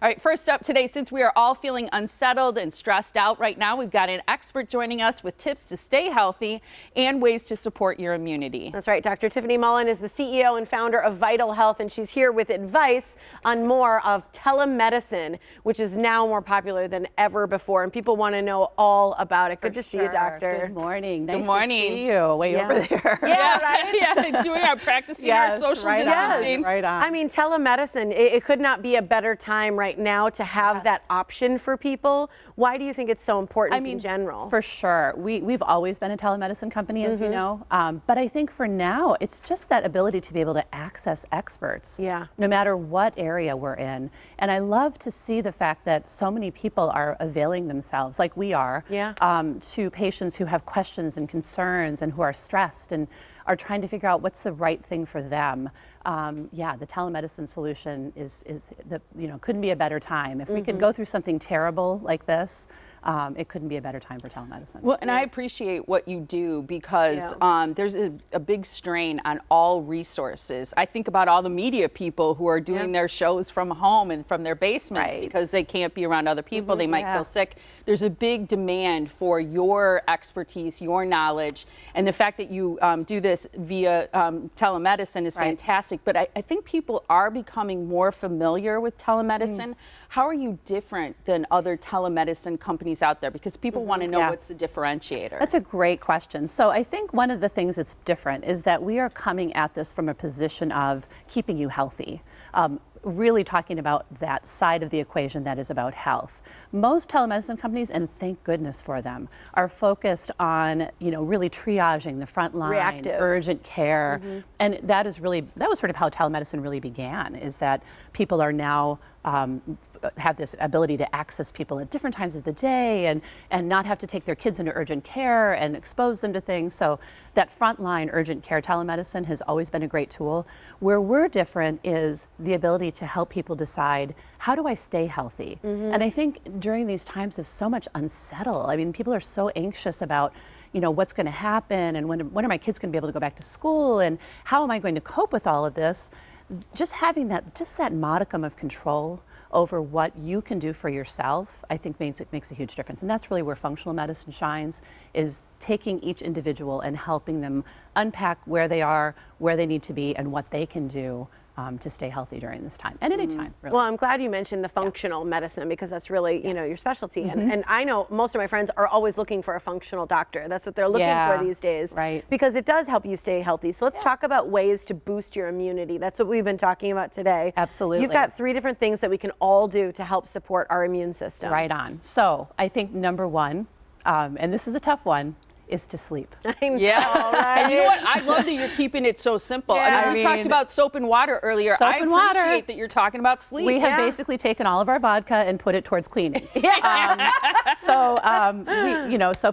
All right, first up today, since we are all feeling unsettled and stressed out right now, we've got an expert joining us with tips to stay healthy and ways to support your immunity. That's right. Dr. Tiffany Mullen is the CEO and founder of Vital Health, and she's here with advice on more of telemedicine, which is now more popular than ever before, and people want to know all about it. Good to see you, doctor. Good morning. Nice Good morning. to see you way over there. Yeah, right? Yeah, doing our practicing our social distancing. Right on. I mean, telemedicine, it could not be a better time right now to have that option for people. Why do you think it's so important in general? For sure. We've always been a telemedicine company, as you know. But I think for now, it's just that ability to be able to access experts, no matter what area we're in. And I love to see the fact that so many people are availing themselves, like we are, to patients who have questions and concerns and who are stressed and are trying to figure out what's the right thing for them. The telemedicine solution couldn't be a better time. If we could go through something terrible like this, it couldn't be a better time for telemedicine. Well, and I appreciate what you do because there's a big strain on all resources. I think about all the media people who are doing their shows from home and from their basements because they can't be around other people. They might feel sick. There's a big demand for your expertise, your knowledge, and the fact that you do this via telemedicine is fantastic. But I think people are becoming more familiar with telemedicine. How are you different than other telemedicine companies out there? Because people want to know what's the differentiator. That's a great question. So I think one of the things that's different is that we are coming at this from a position of keeping you healthy. Really talking about that side of the equation that is about health. Most telemedicine companies, and thank goodness for them, are focused on, really triaging the front line, urgent care. And that was sort of how telemedicine really began, is that people are now have this ability to access people at different times of the day and not have to take their kids into urgent care and expose them to things. So that frontline urgent care telemedicine has always been a great tool. Where we're different is the ability to help people decide, how do I stay healthy? And I think during these times of so much unsettled, I mean, people are so anxious about what's going to happen and when are my kids going to be able to go back to school and how am I going to cope with all of this? Just having that modicum of control over what you can do for yourself, I think makes a huge difference. And that's really where functional medicine shines, is taking each individual and helping them unpack where they are, where they need to be, and what they can do to stay healthy during this time and any time, really. Well, I'm glad you mentioned the functional medicine because that's really, your specialty. And I know most of my friends are always looking for a functional doctor. That's what they're looking for these days. Right. Because it does help you stay healthy. So let's talk about ways to boost your immunity. That's what we've been talking about today. Absolutely. You've got 3 different things that we can all do to help support our immune system. Right on. So I think number one, and this is a tough one, is to sleep. I know, right? And you know what? I love that you're keeping it so simple. I mean, we talked about soap and water earlier. I appreciate that you're talking about sleep. We have basically taken all of our vodka and put it towards cleaning. Soap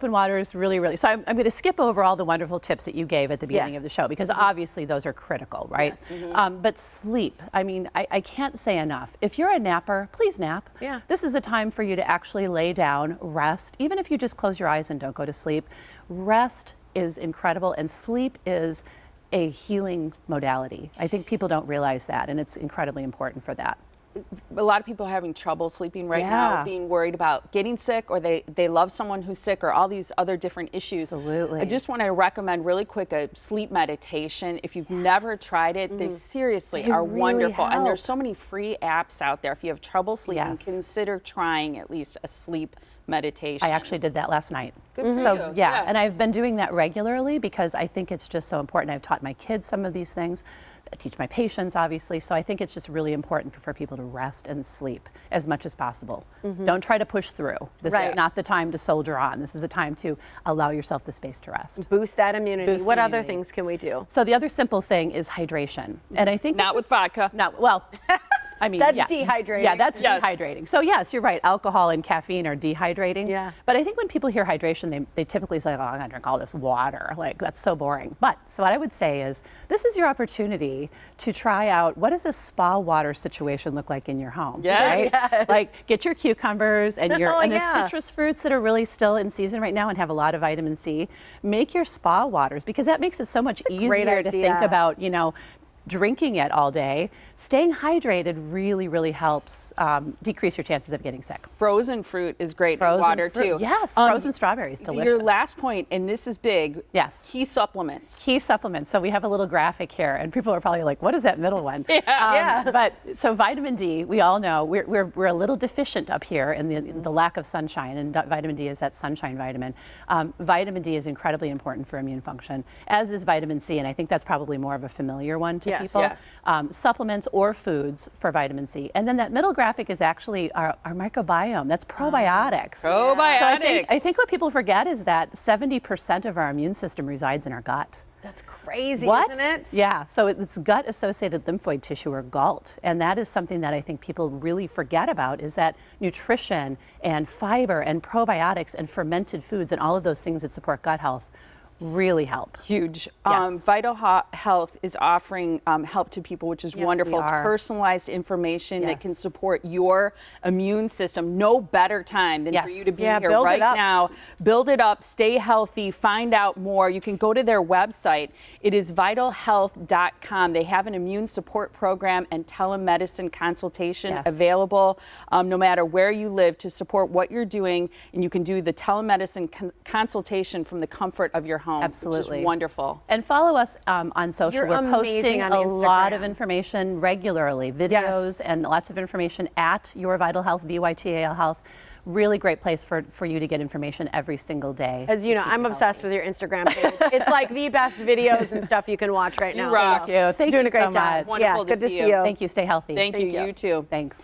and water is really, really. So I'm going to skip over all the wonderful tips that you gave at the beginning of the show because obviously those are critical, right? Yes. But sleep, I mean, I can't say enough. If you're a napper, please nap. This is a time for you to actually lay down, rest, even if you just close your eyes and don't go to sleep. Rest is incredible, and sleep is a healing modality. I think people don't realize that, and it's incredibly important for that. A lot of people are having trouble sleeping right now, being worried about getting sick, or they love someone who's sick, or all these other different issues. Absolutely. I just want to recommend really quick a sleep meditation. If you've never tried it, they seriously are really wonderful. And there's so many free apps out there. If you have trouble sleeping, consider trying at least a sleep meditation. I actually did that last night. Good for you. And I've been doing that regularly because I think it's just so important. I've taught my kids some of these things. I teach my patients, obviously, so I think it's just really important for people to rest and sleep as much as possible. Don't try to push through. This is not the time to soldier on. This is the time to allow yourself the space to rest. Boost that immunity. What other things can we do? So the other simple thing is hydration. And I think not with vodka. I mean, that's dehydrating. Yeah, that's dehydrating. So yes, you're right. Alcohol and caffeine are dehydrating. Yeah. But I think when people hear hydration, they typically say, oh, I'm going to drink all this water. Like, that's so boring. So what I would say is, this is your opportunity to try out, what does a spa water situation look like in your home? Yes. Right? Yes. Like, get your cucumbers and the citrus fruits that are really still in season right now and have a lot of vitamin C. Make your spa waters, because that makes it so much easier to think about, drinking it all day, staying hydrated really, really helps decrease your chances of getting sick. Frozen fruit is great in Frozen water fruit, too. yes, frozen strawberries, delicious. Your last point, and this is big. Yes. Key supplements. Key supplements. So we have a little graphic here, and people are probably like, "What is that middle one?" Yeah. But so vitamin D, we all know we're a little deficient up here in the lack of sunshine, and vitamin D is that sunshine vitamin. Vitamin D is incredibly important for immune function, as is vitamin C, and I think that's probably more of a familiar one to people. Yeah. Supplements or foods for vitamin C, and then that middle graphic is actually our microbiome. That's probiotics. Probiotics. So I think what people forget is that 70% of our immune system resides in our gut. That's crazy, What? isn't it? Yeah, so it's gut-associated lymphoid tissue, or GALT, and that is something that I think people really forget about, is that nutrition and fiber and probiotics and fermented foods and all of those things that support gut health really help. Huge. Yes. Vital Health is offering help to people, which is wonderful. we It's are. personalized information that Yes. can support your immune system. No better time than for Yes. you to be Yeah, here build it right up. now. Build it up, stay healthy, find out more. You can go to their website. It is vitalhealth.com. They have an immune support program and telemedicine consultation Yes. available no matter where you live to support what you're doing. And you can do the telemedicine consultation from the comfort of your home. Absolutely. Which is wonderful. And follow us on social. You're We're amazing posting on a lot of Instagram. information regularly, videos and lots of information at Your Vital Health, VYTAL Health. Really great place for you to get information every single day. As you know, I'm obsessed with your Instagram page. It's like the best videos and stuff you can watch right now. rock. Thank you. Thank Doing you a great so job. much. Wonderful Yeah, to good to see see you. you. Thank you. Stay healthy. Thank you. You too. Thanks.